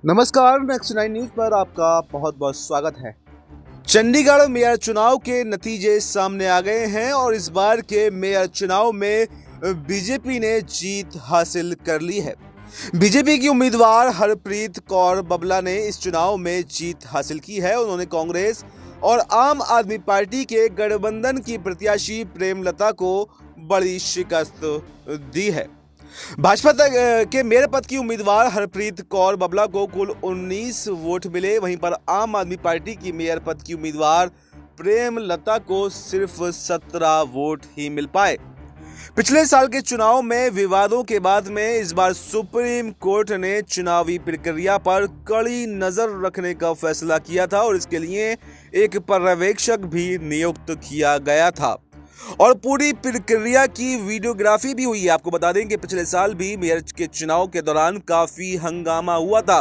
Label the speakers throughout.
Speaker 1: नमस्कार, next 9 news पर आपका बहुत बहुत स्वागत है। चंडीगढ़ मेयर चुनाव के नतीजे सामने आ गए हैं और इस बार के मेयर चुनाव में बीजेपी ने जीत हासिल कर ली है। बीजेपी की उम्मीदवार हरप्रीत कौर बबला ने इस चुनाव में जीत हासिल की है। उन्होंने कांग्रेस और आम आदमी पार्टी के गठबंधन की प्रत्याशी प्रेमलता को बड़ी शिकस्त दी है। भाजपा के मेयर पद की उम्मीदवार हरप्रीत कौर बबला को कुल 19 वोट मिले। वहीं पर आम आदमी पार्टी की मेयर पद की उम्मीदवार प्रेमलता को सिर्फ 17 वोट ही मिल पाए। पिछले साल के चुनाव में विवादों के बाद में इस बार सुप्रीम कोर्ट ने चुनावी प्रक्रिया पर कड़ी नजर रखने का फैसला किया था और इसके लिए एक पर्यवेक्षक भी नियुक्त किया गया था और पूरी प्रक्रिया की वीडियोग्राफी भी हुई है। आपको बता दें कि पिछले साल भी मेयर के चुनाव के दौरान काफी हंगामा हुआ था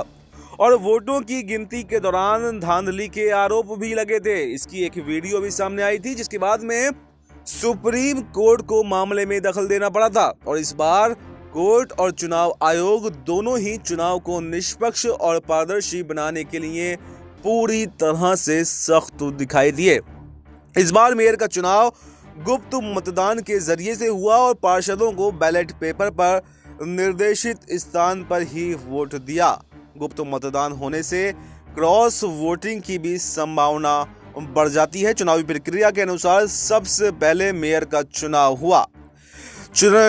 Speaker 1: और वोटों की गिनती के दौरान धांधली के आरोप भी लगे थे। इसकी एक वीडियो भी सामने आई थी जिसके बाद में सुप्रीम कोर्ट को मामले में दखल देना पड़ा था और इस बार कोर्ट और चुनाव आयोग दोनों ही चुनाव को निष्पक्ष और पारदर्शी बनाने के लिए पूरी तरह से सख्त दिखाई दिए। इस बार मेयर का चुनाव गुप्त मतदान के जरिए से हुआ और पार्षदों को बैलेट पेपर पर निर्देशित स्थान पर ही वोट दिया। गुप्त मतदान होने से क्रॉस वोटिंग की भी संभावना बढ़ जाती है। चुनावी प्रक्रिया के अनुसार सबसे पहले मेयर का चुनाव हुआ।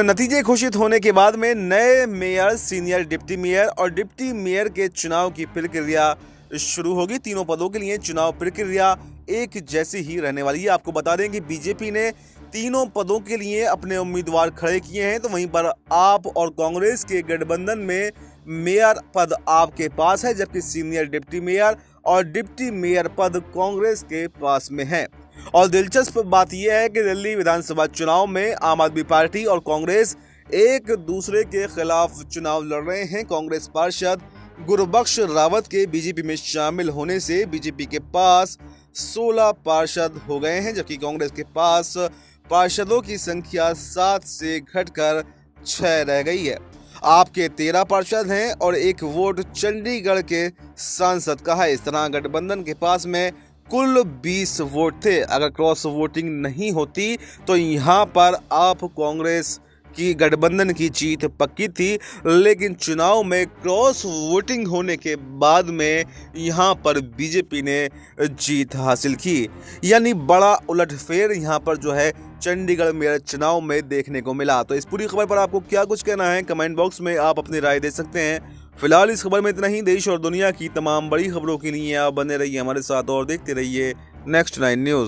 Speaker 1: नतीजे घोषित होने के बाद में नए मेयर, सीनियर डिप्टी मेयर और डिप्टी मेयर के चुनाव की प्रक्रिया शुरू होगी। तीनों पदों के लिए चुनाव प्रक्रिया एक जैसी ही रहने वाली है। आपको बता दें कि बीजेपी ने तीनों पदों के लिए अपने उम्मीदवार खड़े किए हैं, तो वहीं पर आप और कांग्रेस के गठबंधन में मेयर पद आपके पास है, जबकि सीनियर डिप्टी मेयर और डिप्टी मेयर पद कांग्रेस के पास में है। और दिलचस्प बात यह है कि दिल्ली विधानसभा चुनाव में आम आदमी पार्टी और कांग्रेस एक दूसरे के खिलाफ चुनाव लड़ रहे हैं। कांग्रेस पार्षद गुरबख्श रावत के बीजेपी में शामिल होने से बीजेपी के पास 16 पार्षद हो गए हैं, जबकि कांग्रेस के पास पार्षदों की संख्या 7 से घटकर 6 रह गई है। आपके 13 पार्षद हैं और एक वोट चंडीगढ़ के सांसद का है। इस तरह गठबंधन के पास में कुल 20 वोट थे। अगर क्रॉस वोटिंग नहीं होती तो यहाँ पर आप कांग्रेस की गठबंधन की जीत पक्की थी, लेकिन चुनाव में क्रॉस वोटिंग होने के बाद में यहाँ पर बीजेपी ने जीत हासिल की। यानी बड़ा उलटफेर यहाँ पर जो है चंडीगढ़ मेयर चुनाव में देखने को मिला। तो इस पूरी खबर पर आपको क्या कुछ कहना है, कमेंट बॉक्स में आप अपनी राय दे सकते हैं। फिलहाल इस खबर में इतना ही। देश और दुनिया की तमाम बड़ी खबरों के लिए आप बने रहिए हमारे साथ और देखते रहिए नेक्स्ट 9 न्यूज।